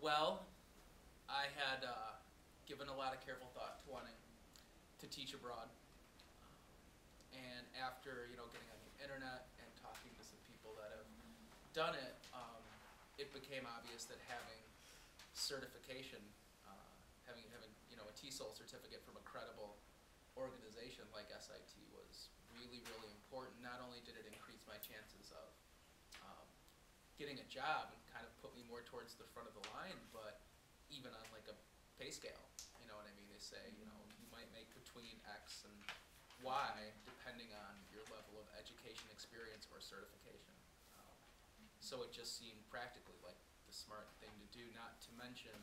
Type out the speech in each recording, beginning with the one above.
Well, I had given a lot of careful thought to wanting to teach abroad. And after, getting on the internet and talking to some people that have done it, it became obvious that having certification, having a TESOL certificate from a credible organization like SIT was really, really important. Not only did it increase my chances of getting a job and kind of put me more towards the front of the line, but even on like a pay scale, you know what I mean? They say, you might make between X and Y depending on your level of education, experience, or certification. So it just seemed practically like the smart thing to do, not to mention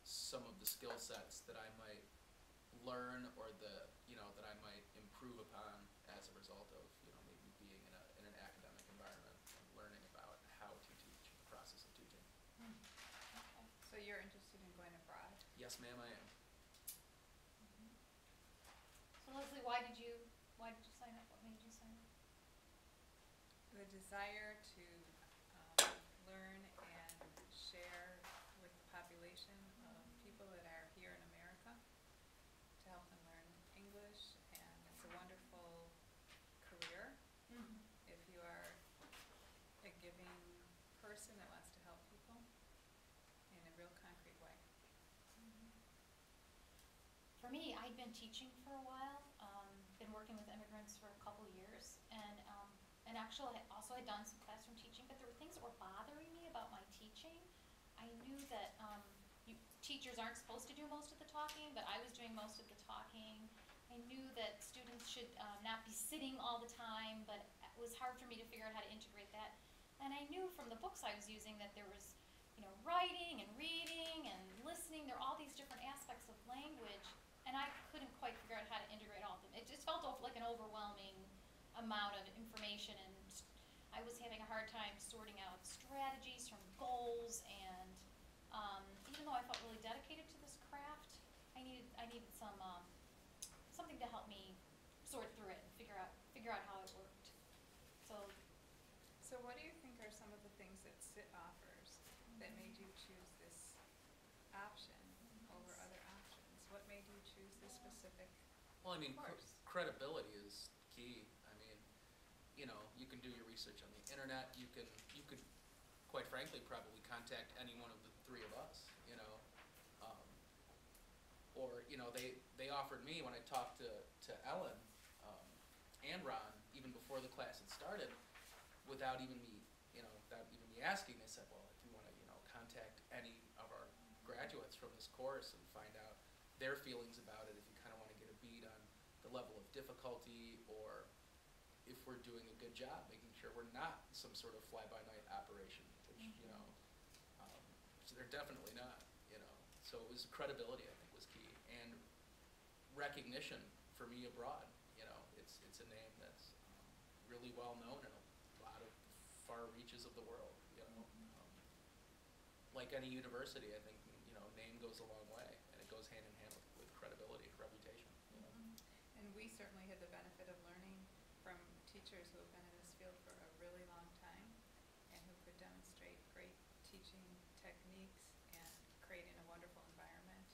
some of the skill sets that I might learn or that I might improve upon as a result of, maybe being in an academic environment and learning about how to teach, the process of teaching. Okay. So you're interested in going abroad? Yes, ma'am, I am. So Leslie, why did you sign up? What made you sign up? The desire to learn and share with the population of people that are here in America, to help them learn English, and it's a wonderful career if you are a giving person that wants to help people in a real concrete way. For me, I'd been teaching for a while, been working with immigrants for a couple years, and actually I also had done some classroom teaching, but there were things that were bothering me about my teaching. I knew that teachers aren't supposed to do most of the talking, but I was doing most of the talking. I knew that students should not be sitting all the time, but it was hard for me to figure out how to integrate that. And I knew from the books I was using that there was, writing and reading and listening. There are all these different aspects of language, and I couldn't quite figure out how to integrate all of them. It just felt like an overwhelming amount of information, and I was having a hard time sorting out strategies from goals, and even though I felt really dedicated to this craft, I needed something to help me sort through it and figure out how it worked. So what do you think are some of the things that SIT offers that made you choose this option over other options? What made you choose this specific Well, I mean, course? credibility is key. I mean, you can do your research on the internet. You could, quite frankly, probably contact any one of the three of us, or, they offered me when I talked to Ellen and Ron, even before the class had started, without even me asking, they said, well, if you want to, contact any of our graduates from this course and find out their feelings about it, if you kind of want to get a beat on the level of difficulty, or if we're doing a good job, making sure we're not some sort of fly-by-night operation, which, so they're definitely not, So it was credibility, I think, was key, and recognition for me abroad. It's a name that's really well known in a lot of far reaches of the world. Like any university, I think name goes a long way, and it goes hand in hand with credibility, reputation. And we certainly had the benefit of learning from teachers who have been in this field for a really long time and who could demonstrate great teaching techniques and creating a wonderful environment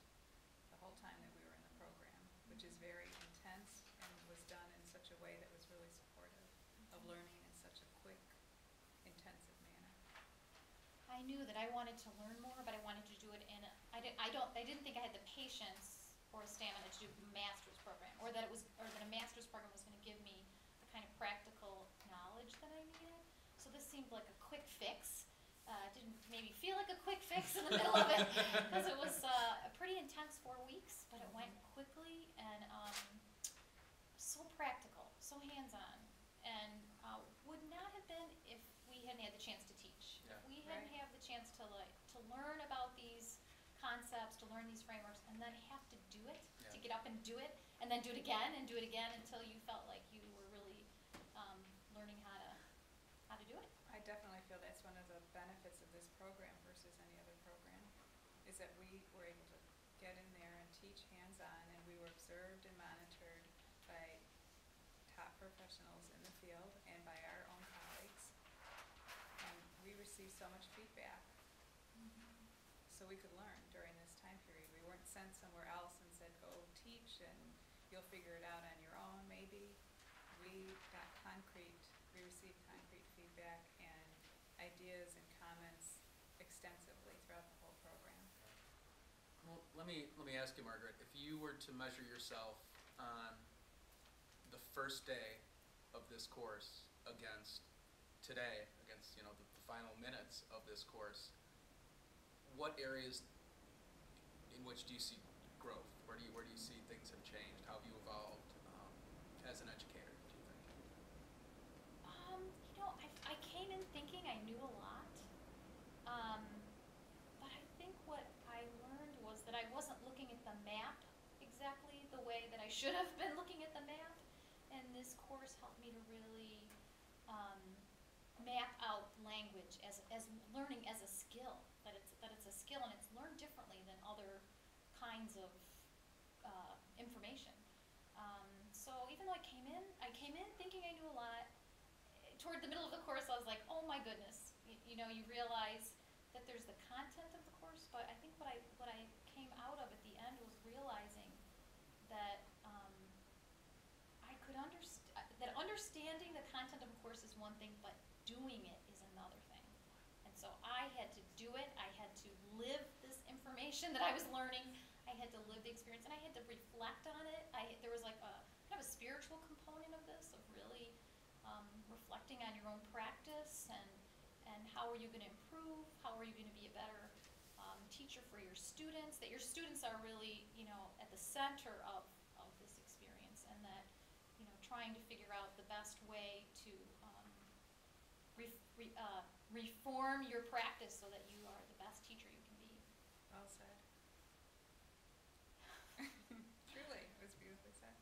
the whole time that we were in the program, which is very intense and was done in such a way that was really supportive of learning in such a quick, intensive manner. I knew that I wanted to learn more, but I wanted to do it in I didn't think I had the patience or stamina to do a master's program, or that a master's program was going to give me the kind of practical knowledge that I needed. So this seemed like a quick fix. Didn't maybe feel like a quick fix in the middle of it, because it was a pretty intense 4 weeks, but it went quickly and so practical, so hands-on, and would not have been if we hadn't had the chance to teach. Yeah. If we hadn't had the chance to learn about these concepts, to learn these frameworks, and then have to do it, to get up and do it, and then do it again until you felt like you were really learning how to do it. I definitely feel that's one of the benefits of this program versus any other program, is that we were able to get in there and teach hands-on, and we were observed and monitored by top professionals in the field and by our own colleagues, and we received so much feedback. So so we could learn during this time period. We weren't sent somewhere else and said, go teach and you'll figure it out on your own, maybe. We received concrete feedback and ideas and comments extensively throughout the whole program. Well, let me ask you, Margaret, if you were to measure yourself on the first day of this course against today, against the final minutes of this course, what areas in which do you see growth? Where do you see things have changed? How have you evolved as an educator, do you think? I came in thinking I knew a lot, but I think what I learned was that I wasn't looking at the map exactly the way that I should have been looking at the map, and this course helped me to really map out language as learning as a skill, that it's a skill and it's learned differently than other kinds of information. So even though I came in thinking I knew a lot. Toward the middle of the course, I was like, oh my goodness. You realize that there's the content of the course, but I think what I came out of at the end was realizing that I could that understanding the content of a course is one thing, but doing it is another thing. And so I had to do it. I had to live this information that I was learning. I had to live the experience, and I had to reflect on it. There was like a kind of a spiritual component of this, of really reflecting on your own practice and how are you going to improve, how are you going to be a better teacher for your students, that your students are really, at the center of this experience, and that, trying to figure out the best way to reform your practice so that you are the best teacher you can be. Well said. Truly, it was beautifully said.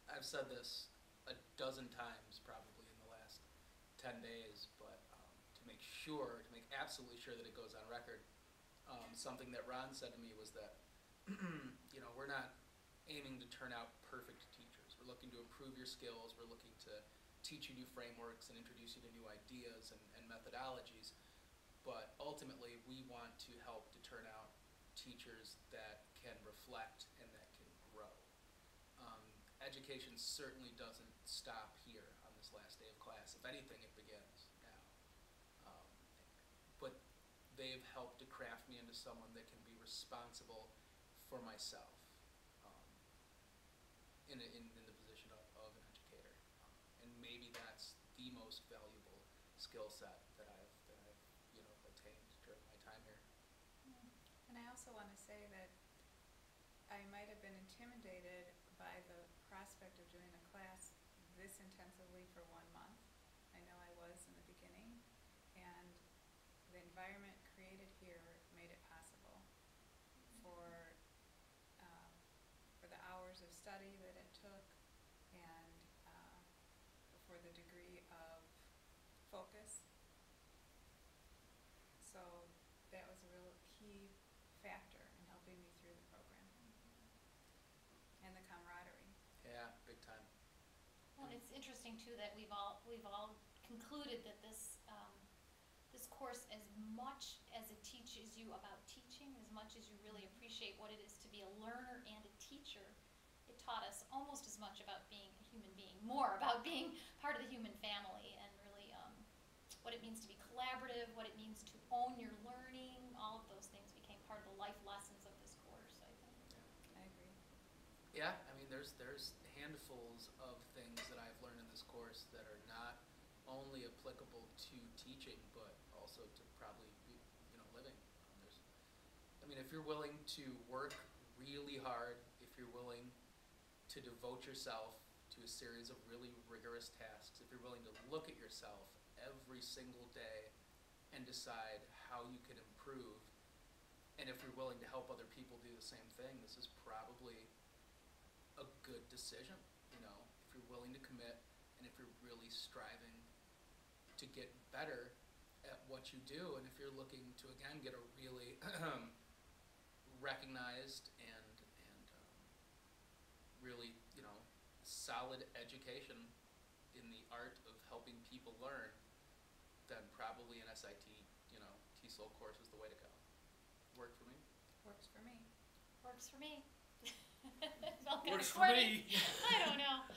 I've said this a dozen times probably in the last 10 days, but to make absolutely sure that it goes on record, something that Ron said to me was that, we're not aiming to turn out perfect teachers. We're looking to improve your skills. We're looking to teach you new frameworks and introduce you to new ideas and methodologies. But ultimately, we want to help to turn out teachers that can reflect and that can grow. Education certainly doesn't stop here on this last day of class. If anything, it begins now. But they've helped to craft me into someone that can be responsible for myself in the position of an educator. And maybe that's the most valuable skill set that I've attained during my time here. And I also want to say that I might have been intimidated by the prospect of doing a class this intensively for 1 month. I know I was in the beginning, and the environment created here made it possible for the hours of study that it took, and for the degree of focus. So that was a real key factor in helping me through the program. And the camaraderie. Yeah, big time. Well, it's interesting too that we've all concluded that this course, as much as it teaches you about teaching, as much as you really appreciate what it is to be a learner and a teacher, it taught us almost as much about being a human being, more about being part of the human family, and really what it means to be collaborative, what it means to own your learning. All of those things became part of the life lessons of this course, I think. I agree. Yeah, I mean, there's handfuls of things that I've learned in this course that are not only applicable to teaching, but also to probably living. If you're willing to work really hard, if you're willing to devote yourself to a series of really rigorous tasks, if you're willing to look at yourself every single day and decide how you can improve, and if you're willing to help other people do the same thing, this is probably a good decision. If you're willing to commit, and if you're really striving to get better at what you do, and if you're looking to again get a really recognized and really solid education in the art of helping people learn, then probably an SIT TESOL course is the way to go. Worked for me. Works for me. Works for me. I'll get Works a for 20. me. I don't know.